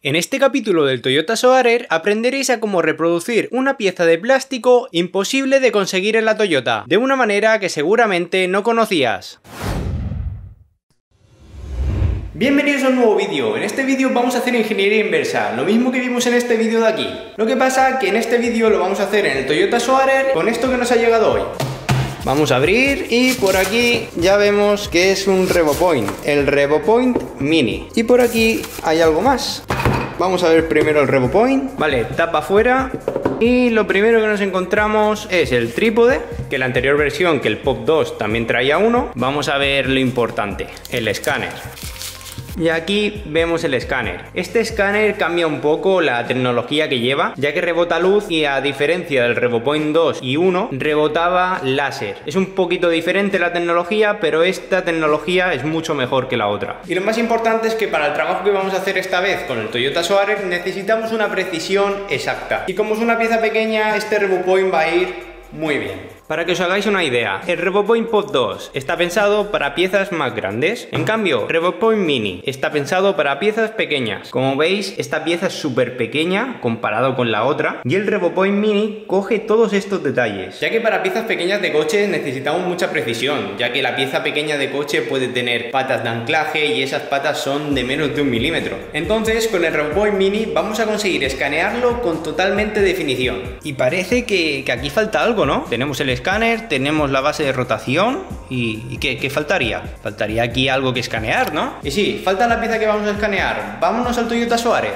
En este capítulo del Toyota Soarer aprenderéis a cómo reproducir una pieza de plástico imposible de conseguir en la Toyota, de una manera que seguramente no conocías. Bienvenidos a un nuevo vídeo. En este vídeo vamos a hacer ingeniería inversa, lo mismo que vimos en este vídeo de aquí. Lo que pasa que en este vídeo lo vamos a hacer en el Toyota Soarer con esto que nos ha llegado hoy. Vamos a abrir y por aquí ya vemos que es un RevoPoint, el RevoPoint Mini. Y por aquí hay algo más. Vamos a ver primero el RevoPoint. Vale, tapa afuera. Y lo primero que nos encontramos es el trípode, que la anterior versión, que el Pop 2, también traía uno. Vamos a ver lo importante, el escáner. Y aquí vemos el escáner. Este escáner cambia un poco la tecnología que lleva, ya que rebota luz y a diferencia del RevoPoint 2 y 1, rebotaba láser. Es un poquito diferente la tecnología, pero esta tecnología es mucho mejor que la otra. Y lo más importante es que para el trabajo que vamos a hacer esta vez con el Toyota Soarer necesitamos una precisión exacta. Y como es una pieza pequeña, este RevoPoint va a ir muy bien. Para que os hagáis una idea, el RevoPoint Pop 2 está pensado para piezas más grandes. En cambio, RevoPoint Mini está pensado para piezas pequeñas. Como veis, esta pieza es súper pequeña comparado con la otra. Y el RevoPoint Mini coge todos estos detalles. Ya que para piezas pequeñas de coche necesitamos mucha precisión, ya que la pieza pequeña de coche puede tener patas de anclaje y esas patas son de menos de 1 milímetro. Entonces, con el RevoPoint Mini vamos a conseguir escanearlo con totalmente definición. Y parece que aquí falta algo, ¿no? Tenemos el escáner, tenemos la base de rotación y ¿qué faltaría? Faltaría aquí algo que escanear, ¿no? Y sí, falta la pieza que vamos a escanear. Vámonos al Toyota Soarer.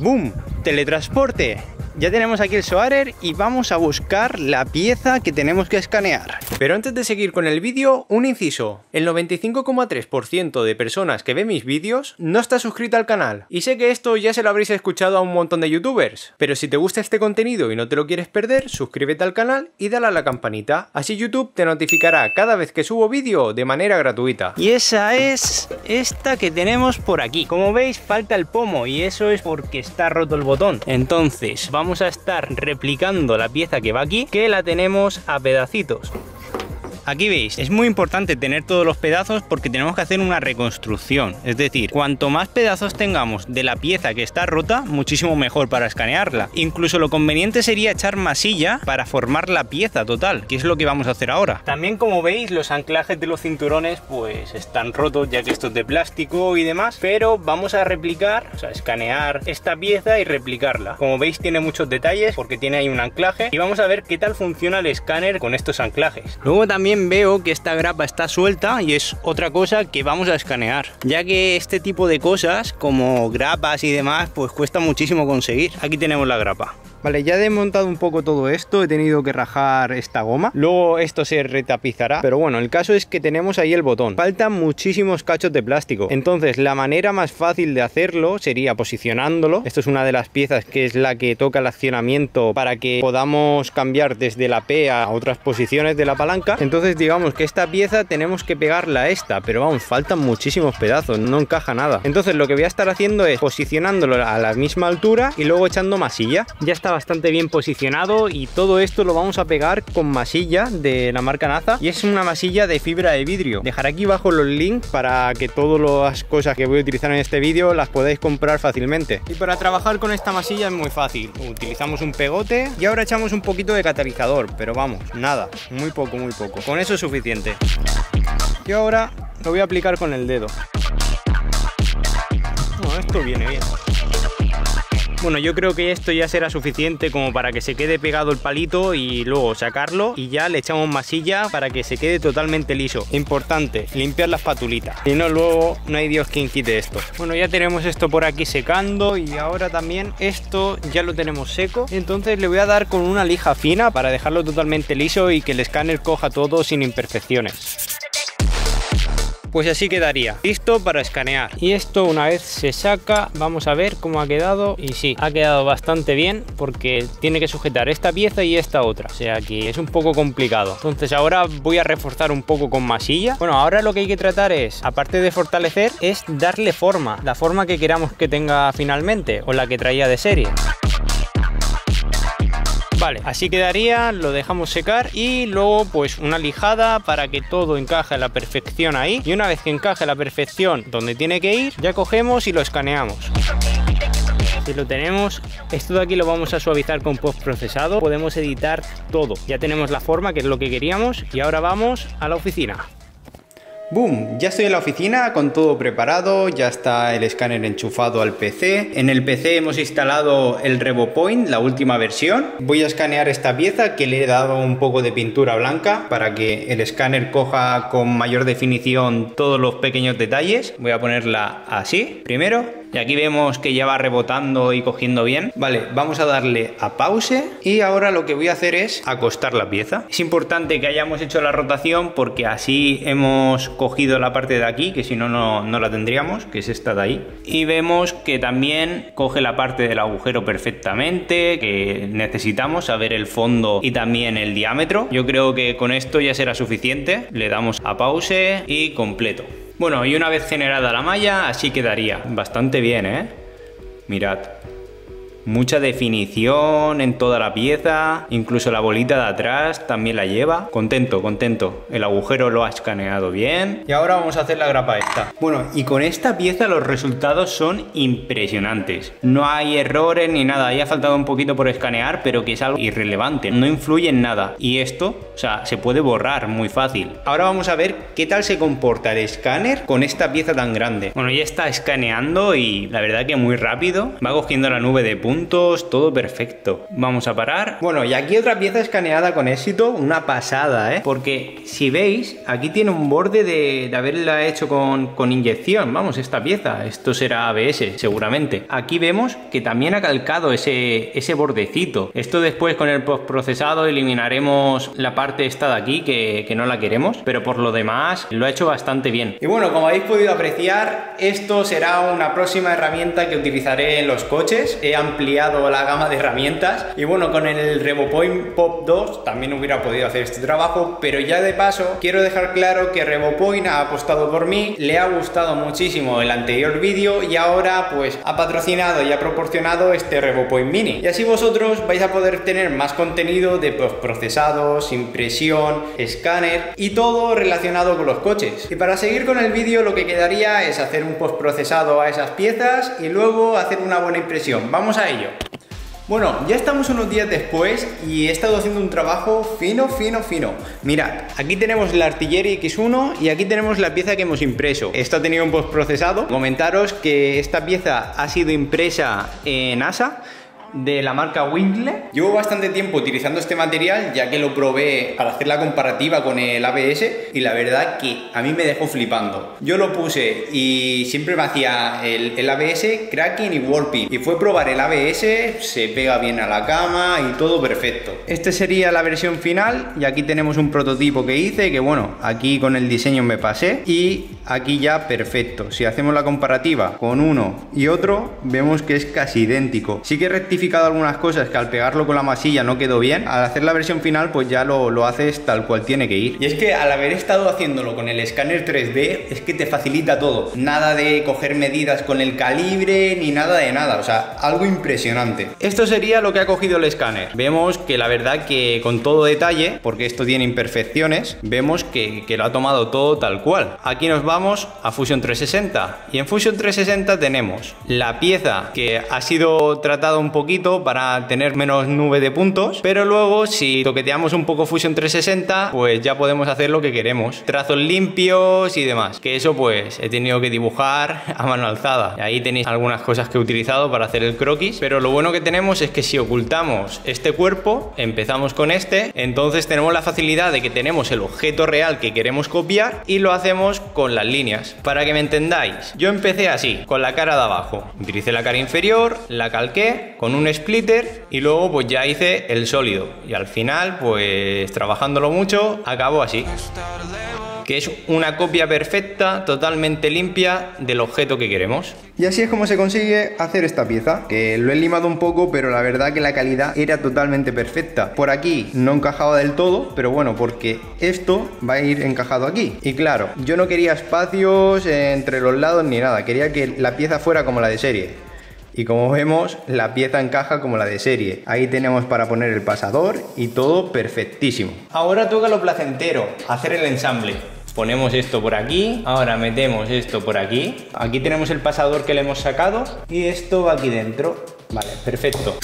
¡Boom! Teletransporte. Ya tenemos aquí el Soarer y vamos a buscar la pieza que tenemos que escanear. Pero antes de seguir con el vídeo, un inciso. El 95,3% de personas que ve mis vídeos no está suscrita al canal. Y sé que esto ya se lo habréis escuchado a un montón de youtubers. Pero si te gusta este contenido y no te lo quieres perder, suscríbete al canal y dale a la campanita. Así YouTube te notificará cada vez que subo vídeo de manera gratuita. Y esa es esta que tenemos por aquí. Como veis, falta el pomo y eso es porque está roto el botón. Entonces, vamos a estar replicando la pieza que va aquí, que la tenemos a pedacitos. Aquí veis, es muy importante tener todos los pedazos porque tenemos que hacer una reconstrucción. Es decir, cuanto más pedazos tengamos de la pieza que está rota, muchísimo mejor para escanearla. Incluso lo conveniente sería echar masilla para formar la pieza total, que es lo que vamos a hacer ahora. También, como veis, los anclajes de los cinturones pues están rotos, ya que esto es de plástico y demás, pero vamos a replicar, o sea, escanear esta pieza y replicarla. Como veis, tiene muchos detalles porque tiene ahí un anclaje y vamos a ver qué tal funciona el escáner con estos anclajes. Luego también veo que esta grapa está suelta y es otra cosa que vamos a escanear, ya que este tipo de cosas como grapas y demás pues cuesta muchísimo conseguir. Aquí tenemos la grapa. Vale, ya he desmontado un poco todo esto, he tenido que rajar esta goma, luego esto se retapizará, pero bueno, el caso es que tenemos ahí el botón. Faltan muchísimos cachos de plástico, entonces la manera más fácil de hacerlo sería posicionándolo. Esto es una de las piezas que es la que toca el accionamiento para que podamos cambiar desde la P a otras posiciones de la palanca. Entonces digamos que esta pieza tenemos que pegarla a esta, pero vamos, faltan muchísimos pedazos, no encaja nada. Entonces lo que voy a estar haciendo es posicionándolo a la misma altura y luego echando masilla. Ya está bastante bien posicionado y todo esto lo vamos a pegar con masilla de la marca Naza y es una masilla de fibra de vidrio. Dejaré aquí abajo los links para que todas las cosas que voy a utilizar en este vídeo las podáis comprar fácilmente. Y para trabajar con esta masilla es muy fácil. Utilizamos un pegote y ahora echamos un poquito de catalizador, pero vamos, nada, muy poco, muy poco. Con eso es suficiente. Y ahora lo voy a aplicar con el dedo. Bueno, esto viene bien. Bueno, yo creo que esto ya será suficiente como para que se quede pegado el palito y luego sacarlo y ya le echamos masilla para que se quede totalmente liso. Importante, limpiar la espatulita, si no luego no hay Dios quien quite esto. Bueno, ya tenemos esto por aquí secando y ahora también esto ya lo tenemos seco, entonces le voy a dar con una lija fina para dejarlo totalmente liso y que el escáner coja todo sin imperfecciones. Pues así quedaría, listo para escanear. Y esto una vez se saca, vamos a ver cómo ha quedado. Y sí, ha quedado bastante bien porque tiene que sujetar esta pieza y esta otra, o sea que es un poco complicado. Entonces ahora voy a reforzar un poco con masilla. Bueno, ahora lo que hay que tratar es, aparte de fortalecer, es darle forma, la forma que queramos que tenga finalmente o la que traía de serie. Vale, así quedaría, lo dejamos secar y luego pues una lijada para que todo encaje a la perfección ahí. Y una vez que encaje a la perfección donde tiene que ir, ya cogemos y lo escaneamos. Si lo tenemos, esto de aquí lo vamos a suavizar con postprocesado. Podemos editar todo. Ya tenemos la forma, que es lo que queríamos, y ahora vamos a la oficina. ¡Boom! Ya estoy en la oficina con todo preparado, ya está el escáner enchufado al PC. En el PC hemos instalado el RevoPoint, la última versión. Voy a escanear esta pieza que le he dado un poco de pintura blanca para que el escáner coja con mayor definición todos los pequeños detalles. Voy a ponerla así primero. Y aquí vemos que ya va rebotando y cogiendo bien. Vale, vamos a darle a pause y ahora lo que voy a hacer es acostar la pieza. Es importante que hayamos hecho la rotación porque así hemos cogido la parte de aquí, que si no, no la tendríamos, que es esta de ahí. Y vemos que también coge la parte del agujero perfectamente, que necesitamos saber el fondo y también el diámetro. Yo creo que con esto ya será suficiente. Le damos a pause y completo. Bueno, y una vez generada la malla, así quedaría. Bastante bien, ¿eh? Mirad. Mucha definición en toda la pieza, incluso la bolita de atrás también la lleva. Contento, contento. El agujero lo ha escaneado bien. Y ahora vamos a hacer la grapa esta. Bueno, y con esta pieza los resultados son impresionantes. No hay errores ni nada. Ahí ha faltado un poquito por escanear, pero que es algo irrelevante. No influye en nada. Y esto, o sea, se puede borrar muy fácil. Ahora vamos a ver qué tal se comporta el escáner con esta pieza tan grande. Bueno, ya está escaneando y la verdad que muy rápido. Va cogiendo la nube de puntos. Todo perfecto. Vamos a parar. Bueno, y aquí otra pieza escaneada con éxito. Una pasada, ¿eh? Porque si veis, aquí tiene un borde de haberla hecho con inyección. Vamos, esta pieza. Esto será ABS, seguramente. Aquí vemos que también ha calcado ese bordecito. Esto después con el postprocesado eliminaremos la parte esta de aquí que no la queremos. Pero por lo demás, lo ha hecho bastante bien. Y bueno, como habéis podido apreciar, esto será una próxima herramienta que utilizaré en los coches. He ampliado la gama de herramientas y bueno, con el RevoPoint Pop 2 también hubiera podido hacer este trabajo, pero ya de paso quiero dejar claro que RevoPoint ha apostado por mí, le ha gustado muchísimo el anterior vídeo y ahora pues ha patrocinado y ha proporcionado este RevoPoint Mini, y así vosotros vais a poder tener más contenido de postprocesados, impresión, escáner y todo relacionado con los coches. Y para seguir con el vídeo lo que quedaría es hacer un postprocesado a esas piezas y luego hacer una buena impresión. Vamos a ello. Bueno, ya estamos unos días después y he estado haciendo un trabajo fino. Mirad, aquí tenemos la Artillery X1 y aquí tenemos la pieza que hemos impreso. Esto ha tenido un postprocesado. Comentaros que esta pieza ha sido impresa en ASA, de la marca Winkle. Llevo bastante tiempo utilizando este material ya que lo probé para hacer la comparativa con el ABS y la verdad que a mí me dejó flipando. Yo lo puse y siempre me hacía el ABS cracking y warping, y fue probar el ABS, se pega bien a la cama y todo perfecto. Este sería la versión final y aquí tenemos un prototipo que hice, que bueno, aquí con el diseño me pasé y aquí ya perfecto. Si hacemos la comparativa con uno y otro vemos que es casi idéntico. Sí que rectificado algunas cosas que al pegarlo con la masilla no quedó bien. Al hacer la versión final pues ya lo haces tal cual tiene que ir. Y es que al haber estado haciéndolo con el escáner 3D es que te facilita todo. Nada de coger medidas con el calibre ni nada de nada. O sea, algo impresionante. Esto sería lo que ha cogido el escáner. Vemos que la verdad que con todo detalle, porque esto tiene imperfecciones, vemos que lo ha tomado todo tal cual. Aquí nos vamos a Fusion 360 y en Fusion 360 tenemos la pieza que ha sido tratada un poquito para tener menos nube de puntos, pero luego si toqueteamos un poco Fusion 360 pues ya podemos hacer lo que queremos, trazos limpios y demás, que eso pues he tenido que dibujar a mano alzada. Ahí tenéis algunas cosas que he utilizado para hacer el croquis, pero lo bueno que tenemos es que si ocultamos este cuerpo, empezamos con este, entonces tenemos la facilidad de que tenemos el objeto real que queremos copiar y lo hacemos con las líneas. Para que me entendáis, yo empecé así, con la cara de abajo, utilicé la cara inferior, la calqué con un splitter y luego pues ya hice el sólido y al final pues trabajándolo mucho acabó así, que es una copia perfecta, totalmente limpia del objeto que queremos. Y así es como se consigue hacer esta pieza, que lo he limado un poco, pero la verdad que la calidad era totalmente perfecta. Por aquí no encajaba del todo, pero bueno, porque esto va a ir encajado aquí. Y claro, yo no quería espacios entre los lados ni nada, quería que la pieza fuera como la de serie. Y como vemos, la pieza encaja como la de serie. Ahí tenemos para poner el pasador y todo perfectísimo. Ahora toca lo placentero, hacer el ensamble. Ponemos esto por aquí, ahora metemos esto por aquí. Aquí tenemos el pasador que le hemos sacado y esto va aquí dentro. Vale, perfecto.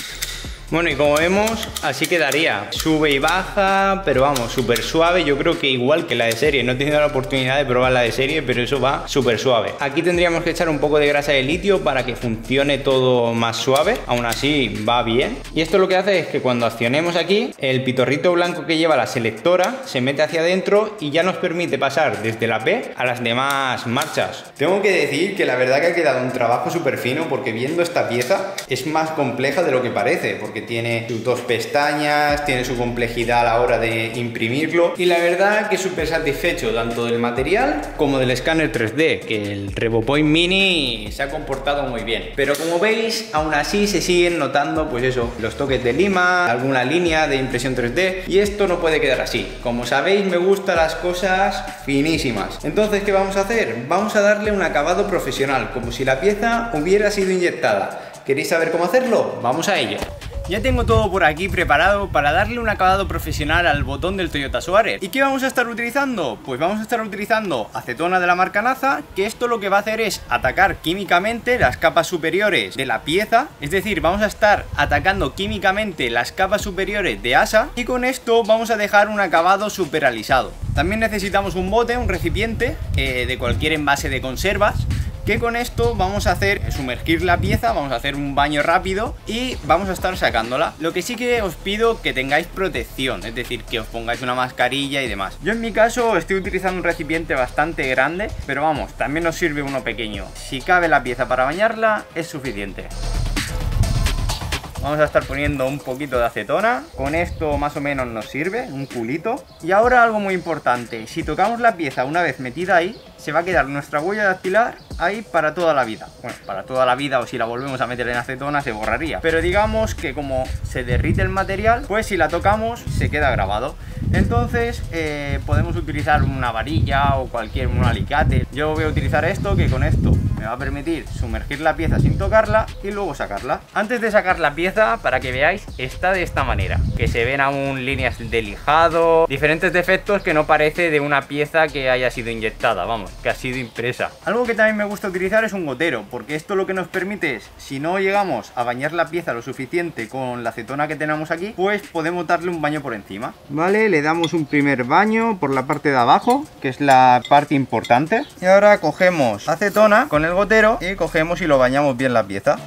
Bueno, y como vemos, así quedaría. Sube y baja, pero vamos, súper suave. Yo creo que igual que la de serie. No he tenido la oportunidad de probar la de serie, pero eso va súper suave. Aquí tendríamos que echar un poco de grasa de litio para que funcione todo más suave. Aún así va bien. Y esto lo que hace es que cuando accionemos aquí, el pitorrito blanco que lleva la selectora se mete hacia adentro y ya nos permite pasar desde la P a las demás marchas. Tengo que decir que la verdad que ha quedado un trabajo súper fino, porque viendo esta pieza es más compleja de lo que parece, porque tiene sus dos pestañas, tiene su complejidad a la hora de imprimirlo, y la verdad que súper satisfecho tanto del material como del escáner 3D, que el RevoPoint Mini se ha comportado muy bien. Pero como veis, aún así se siguen notando, pues eso, los toques de lima, alguna línea de impresión 3D, y esto no puede quedar así. Como sabéis, me gustan las cosas finísimas. Entonces, ¿qué vamos a hacer? Vamos a darle un acabado profesional, como si la pieza hubiera sido inyectada. ¿Queréis saber cómo hacerlo? Vamos a ello. Ya tengo todo por aquí preparado para darle un acabado profesional al botón del Toyota Soarer. ¿Y qué vamos a estar utilizando? Pues vamos a estar utilizando acetona de la marca NASA, que esto lo que va a hacer es atacar químicamente las capas superiores de la pieza. Es decir, vamos a estar atacando químicamente las capas superiores de asa, y con esto vamos a dejar un acabado súper alisado. También necesitamos un bote, un recipiente de cualquier envase de conservas, que con esto vamos a hacer sumergir la pieza, vamos a hacer un baño rápido y vamos a estar sacándola. Lo que sí que os pido que tengáis protección, es decir, que os pongáis una mascarilla y demás. Yo en mi caso estoy utilizando un recipiente bastante grande, pero vamos, también nos sirve uno pequeño. Si cabe la pieza para bañarla, es suficiente. Vamos a estar poniendo un poquito de acetona. Con esto más o menos nos sirve, un culito. Y ahora algo muy importante. Si tocamos la pieza una vez metida ahí, se va a quedar nuestra huella dactilar ahí para toda la vida. Bueno, para toda la vida, o si la volvemos a meter en acetona se borraría. Pero digamos que como se derrite el material, pues si la tocamos se queda grabado. Entonces podemos utilizar una varilla o un alicate. Yo voy a utilizar esto, que con esto me va a permitir sumergir la pieza sin tocarla y luego sacarla. Antes de sacar la pieza, para que veáis, está de esta manera, que se ven aún líneas de lijado, diferentes defectos que no parece de una pieza que haya sido inyectada, vamos, que ha sido impresa. Algo que también me gusta utilizar es un gotero, porque esto lo que nos permite es, si no llegamos a bañar la pieza lo suficiente con la acetona que tenemos aquí, pues podemos darle un baño por encima. Vale, le damos un primer baño por la parte de abajo, que es la parte importante, y ahora cogemos acetona con el gotero y cogemos y lo bañamos bien la pieza.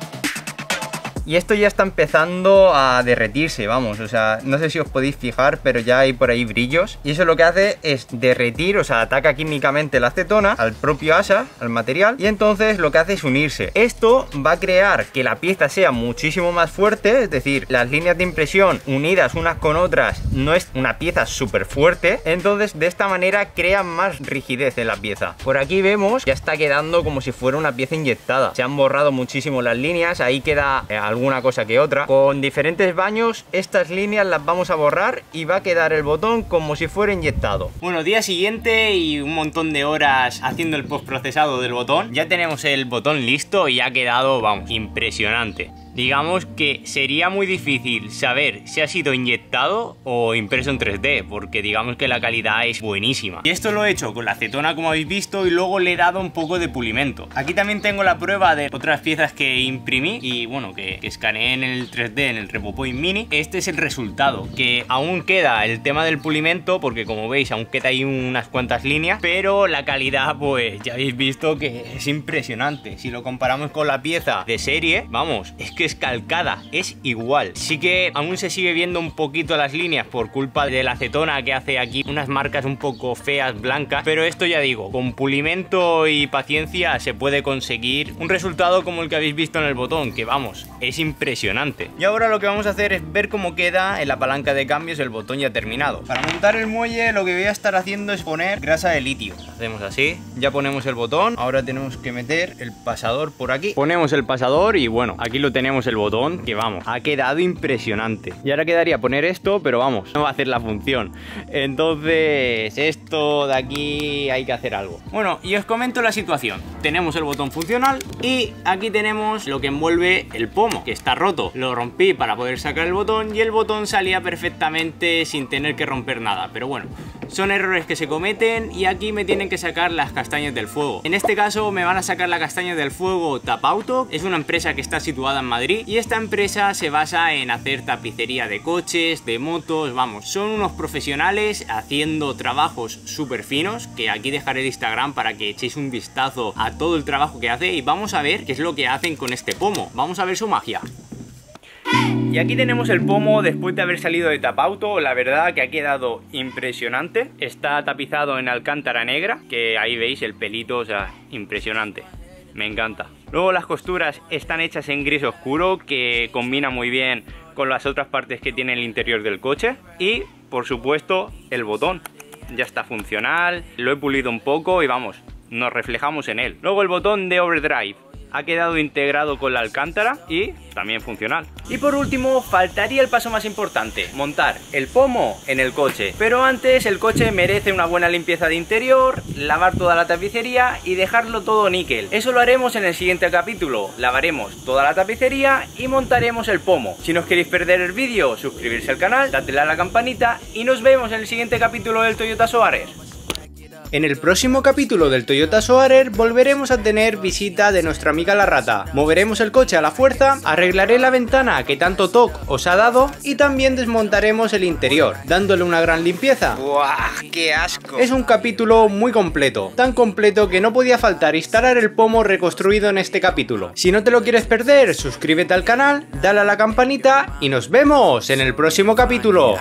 Y esto ya está empezando a derretirse, vamos, o sea, no sé si os podéis fijar, pero ya hay por ahí brillos. Y eso lo que hace es derretir, o sea, ataca químicamente la acetona al propio asa, al material, y entonces lo que hace es unirse. Esto va a crear que la pieza sea muchísimo más fuerte, es decir, las líneas de impresión unidas unas con otras no es una pieza súper fuerte, entonces de esta manera crea más rigidez en la pieza. Por aquí vemos, ya está quedando como si fuera una pieza inyectada. Se han borrado muchísimo las líneas, ahí queda alguna cosa que otra. Con diferentes baños estas líneas las vamos a borrar y va a quedar el botón como si fuera inyectado. Bueno, día siguiente y un montón de horas haciendo el postprocesado del botón. Ya tenemos el botón listo y ha quedado, vamos, impresionante. Digamos que sería muy difícil saber si ha sido inyectado o impreso en 3D, porque digamos que la calidad es buenísima. Y esto lo he hecho con la acetona, como habéis visto, y luego le he dado un poco de pulimento. Aquí también tengo la prueba de otras piezas que imprimí y bueno, que escaneé en el 3D, en el RevoPoint Mini. Este es el resultado, que aún queda el tema del pulimento, porque como veis aún queda ahí unas cuantas líneas, pero la calidad pues ya habéis visto que es impresionante. Si lo comparamos con la pieza de serie, vamos, es que es calcada, es igual. Sí que aún se sigue viendo un poquito las líneas por culpa de la acetona, que hace aquí unas marcas un poco feas, blancas, pero esto ya digo, con pulimento y paciencia se puede conseguir un resultado como el que habéis visto en el botón, que vamos, es impresionante. Y ahora lo que vamos a hacer es ver cómo queda en la palanca de cambios el botón ya terminado. Para montar el muelle lo que voy a estar haciendo es poner grasa de litio. Hacemos así, ya ponemos el botón, ahora tenemos que meter el pasador por aquí. Ponemos el pasador y bueno, aquí lo tenemos el botón, que vamos, ha quedado impresionante. Y ahora quedaría poner esto, pero vamos, no va a hacer la función. Entonces esto de aquí hay que hacer algo. Bueno, y os comento la situación. Tenemos el botón funcional y aquí tenemos lo que envuelve el pomo, que está roto. Lo rompí para poder sacar el botón y el botón salía perfectamente sin tener que romper nada. Pero bueno, Son errores que se cometen y aquí me tienen que sacar las castañas del fuego. En este caso me van a sacar las castañas del fuego Tapauto. Es una empresa que está situada en Madrid y esta empresa se basa en hacer tapicería de coches, de motos, vamos, son unos profesionales haciendo trabajos súper finos, que aquí dejaré el Instagram para que echéis un vistazo a todo el trabajo que hace y vamos a ver qué es lo que hacen con este pomo. Vamos a ver su magia. Y aquí tenemos el pomo después de haber salido de Tapauto. La verdad que ha quedado impresionante. Está tapizado en alcántara negra, que ahí veis el pelito, o sea, impresionante. Me encanta. Luego las costuras están hechas en gris oscuro, que combina muy bien con las otras partes que tiene el interior del coche. Y, por supuesto, el botón. Ya está funcional, lo he pulido un poco y vamos, nos reflejamos en él. Luego el botón de overdrive ha quedado integrado con la alcántara y también funcional. Y por último, faltaría el paso más importante, montar el pomo en el coche. Pero antes el coche merece una buena limpieza de interior, lavar toda la tapicería y dejarlo todo níquel. Eso lo haremos en el siguiente capítulo. Lavaremos toda la tapicería y montaremos el pomo. Si no os queréis perder el vídeo, suscribirse al canal, dadle a la campanita y nos vemos en el siguiente capítulo del Toyota Soarer. En el próximo capítulo del Toyota Soarer volveremos a tener visita de nuestra amiga la rata. Moveremos el coche a la fuerza, arreglaré la ventana que tanto toque os ha dado y también desmontaremos el interior, dándole una gran limpieza. ¡Buah! ¡Qué asco! Es un capítulo muy completo, tan completo que no podía faltar instalar el pomo reconstruido en este capítulo. Si no te lo quieres perder, suscríbete al canal, dale a la campanita y nos vemos en el próximo capítulo.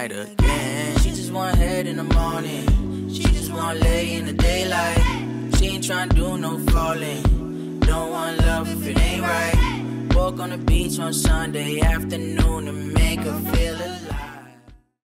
Again. She just want head in the morning. She just want lay in the daylight. She ain't tryna do no falling. Don't want love if it ain't right. Walk on the beach on Sunday afternoon and make her feel alive.